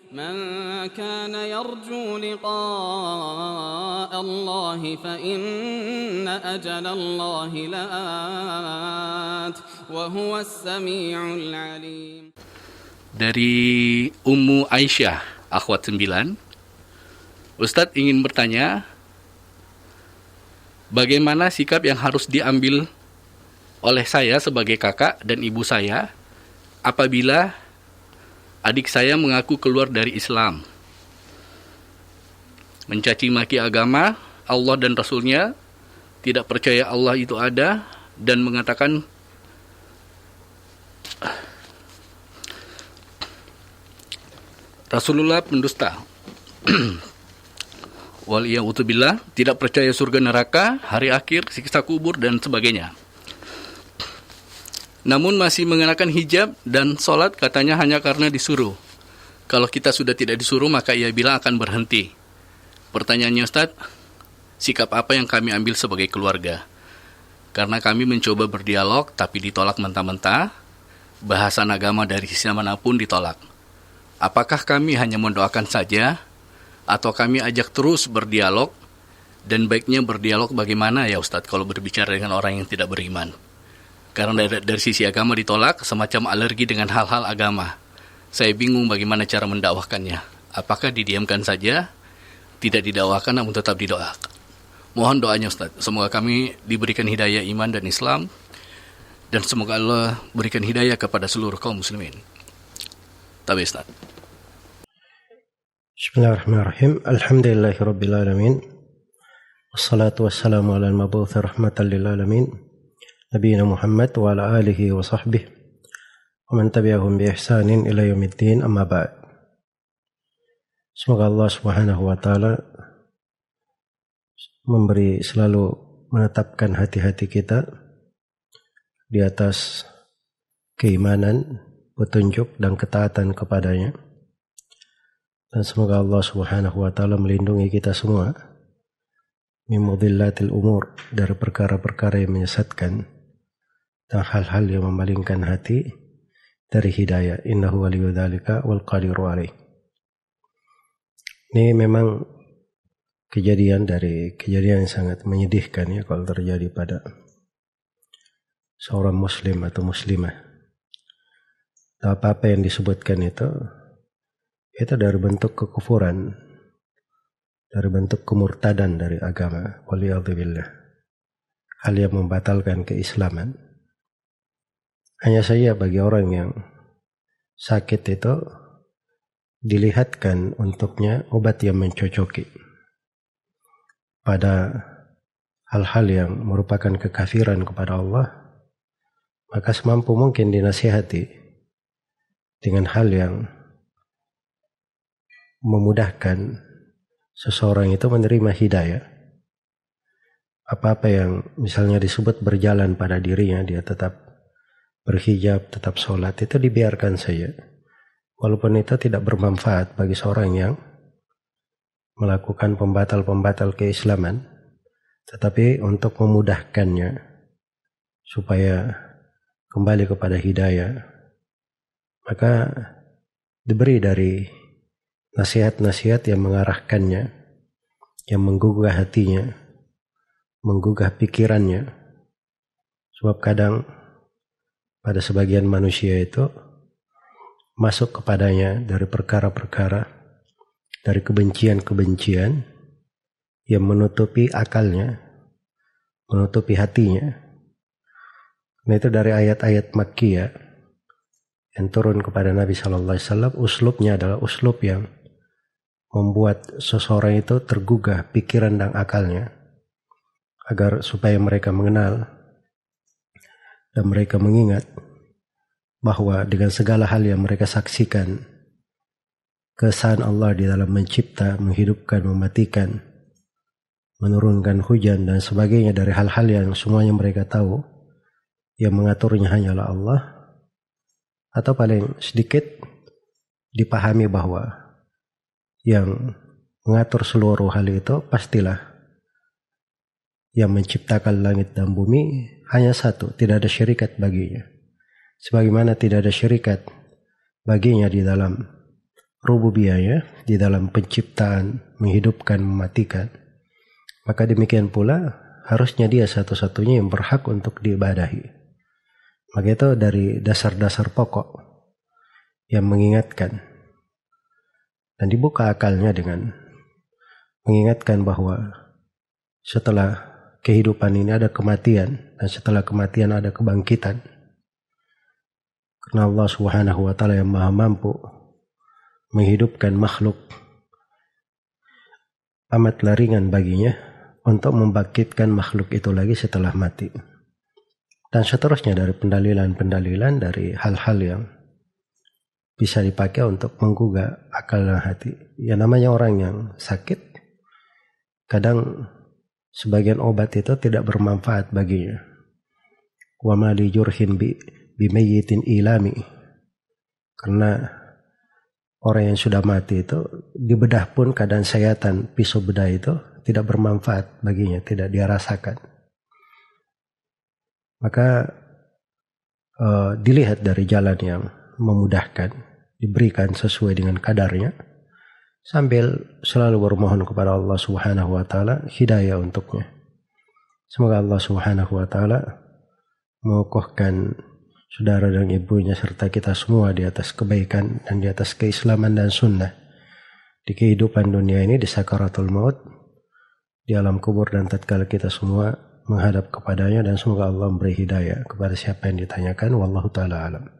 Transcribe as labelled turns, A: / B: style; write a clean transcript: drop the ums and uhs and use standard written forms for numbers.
A: من كان يرجو لقاء الله فإن أجل الله لآت وهو السميع العليم.
B: Dari Ummu Aisyah, akhwat 9, Ustadz ingin bertanya, bagaimana sikap yang harus diambil oleh saya sebagai kakak dan ibu saya apabila adik saya mengaku keluar dari Islam, mencaci maki agama, Allah dan Rasulnya, tidak percaya Allah itu ada, dan mengatakan Rasulullah pendusta. Waliyahudzubillah, tidak percaya surga neraka, hari akhir, siksa kubur, dan sebagainya. Namun masih mengenakan hijab dan sholat katanya hanya karena disuruh. Kalau kita sudah tidak disuruh maka ia bilang akan berhenti. Pertanyaannya Ustaz, sikap apa yang kami ambil sebagai keluarga? Karena kami mencoba berdialog tapi ditolak mentah-mentah, bahasan agama dari sisi manapun ditolak. Apakah kami hanya mendoakan saja atau kami ajak terus berdialog? Dan baiknya berdialog bagaimana ya Ustaz kalau berbicara dengan orang yang tidak beriman? Karena dari sisi agama ditolak, semacam alergi dengan hal-hal agama. Saya bingung bagaimana cara mendakwahkannya. Apakah didiamkan saja, tidak didakwakan namun tetap didoakan? Mohon doanya Ustaz. Semoga kami diberikan hidayah iman dan Islam, dan semoga Allah berikan hidayah kepada seluruh kaum muslimin. Tabi Ustaz.
C: Bismillahirrahmanirrahim. Alhamdulillahirabbil alamin. Wassalatu wassalamu ala al-mab'uts rahmatan lil alamin. Nabiyyina Muhammad wa ala alihi wa sahbihi wa man tabi'ahum bi ihsanin ila yaumiddin, amma ba'd. Semoga Allah Subhanahu wa taala memberi selalu menetapkan hati-hati kita di atas keimanan, petunjuk dan ketaatan kepadanya. Dan semoga Allah Subhanahu wa taala melindungi kita semua min mudhillatil umur, dari perkara-perkara yang menyesatkan dan hal-hal yang memalingkan hati dari hidayah. Innahu waliyyu dzalika wal qadiru alaih. Ini memang kejadian yang sangat menyedihkan ya kalau terjadi pada seorang muslim atau muslimah. Apa-apa yang disebutkan itu dari bentuk kekufuran, dari bentuk kemurtadan dari agama, waliyadzubillah, hal yang membatalkan keislaman. Hanya saja bagi orang yang sakit itu dilihatkan untuknya obat yang mencocoki pada hal-hal yang merupakan kekafiran kepada Allah, maka semampu mungkin dinasihati dengan hal yang memudahkan seseorang itu menerima hidayah. Apa-apa yang misalnya disebut berjalan pada dirinya, dia tetap berhijab, tetap sholat, itu dibiarkan saja. Walaupun itu tidak bermanfaat bagi seorang yang melakukan pembatal-pembatal keislaman, tetapi untuk memudahkannya supaya kembali kepada hidayah, maka diberi dari nasihat-nasihat yang mengarahkannya, yang menggugah hatinya, menggugah pikirannya. Sebab kadang pada sebagian manusia itu masuk kepadanya dari perkara-perkara, dari kebencian-kebencian yang menutupi akalnya, menutupi hatinya. Nah, itu dari ayat-ayat Makkiyah yang turun kepada Nabi Sallallahu Alaihi Wasallam. Uslubnya adalah uslub yang membuat seseorang itu tergugah pikiran dan akalnya, agar supaya mereka mengenal dan mereka mengingat bahwa dengan segala hal yang mereka saksikan, keesaan Allah di dalam mencipta, menghidupkan, mematikan, menurunkan hujan dan sebagainya, dari hal-hal yang semuanya mereka tahu, yang mengaturnya hanyalah Allah, atau paling sedikit dipahami bahwa yang mengatur seluruh hal itu pastilah yang menciptakan langit dan bumi hanya satu, tidak ada syirikat baginya. Sebagaimana tidak ada syirikat baginya di dalam rububiyahnya, di dalam penciptaan, menghidupkan, mematikan, maka demikian pula harusnya dia satu-satunya yang berhak untuk diibadahi. Maka itu dari dasar-dasar pokok yang mengingatkan dan dibuka akalnya dengan mengingatkan bahwa setelah kehidupan ini ada kematian, dan setelah kematian ada kebangkitan. Karena Allah Subhanahu wa Ta'ala yang Maha Mampu menghidupkan makhluk, amatlah ringan baginya untuk membangkitkan makhluk itu lagi setelah mati. Dan seterusnya dari pendalilan-pendalilan, dari hal-hal yang bisa dipakai untuk menggugah akal dan hati. Ya, namanya orang yang sakit, kadang sebagian obat itu tidak bermanfaat baginya. Wa ma li jurhin bimayyitin ilami. Karena orang yang sudah mati itu dibedah pun kadang sayatan pisau bedah itu tidak bermanfaat baginya, tidak dia rasakan. Maka dilihat dari jalan yang memudahkan, diberikan sesuai dengan kadarnya, sambil selalu bermohon kepada Allah Subhanahu wa Ta'ala hidayah untuknya. Semoga Allah Subhanahu wa Ta'ala mengukuhkan saudara dan ibunya serta kita semua di atas kebaikan dan di atas keislaman dan sunnah di kehidupan dunia ini, di sakaratul maut, di alam kubur, dan tatkala kita semua menghadap kepadanya. Dan semoga Allah memberi hidayah kepada siapa yang ditanyakan. Wallahu ta'ala alam.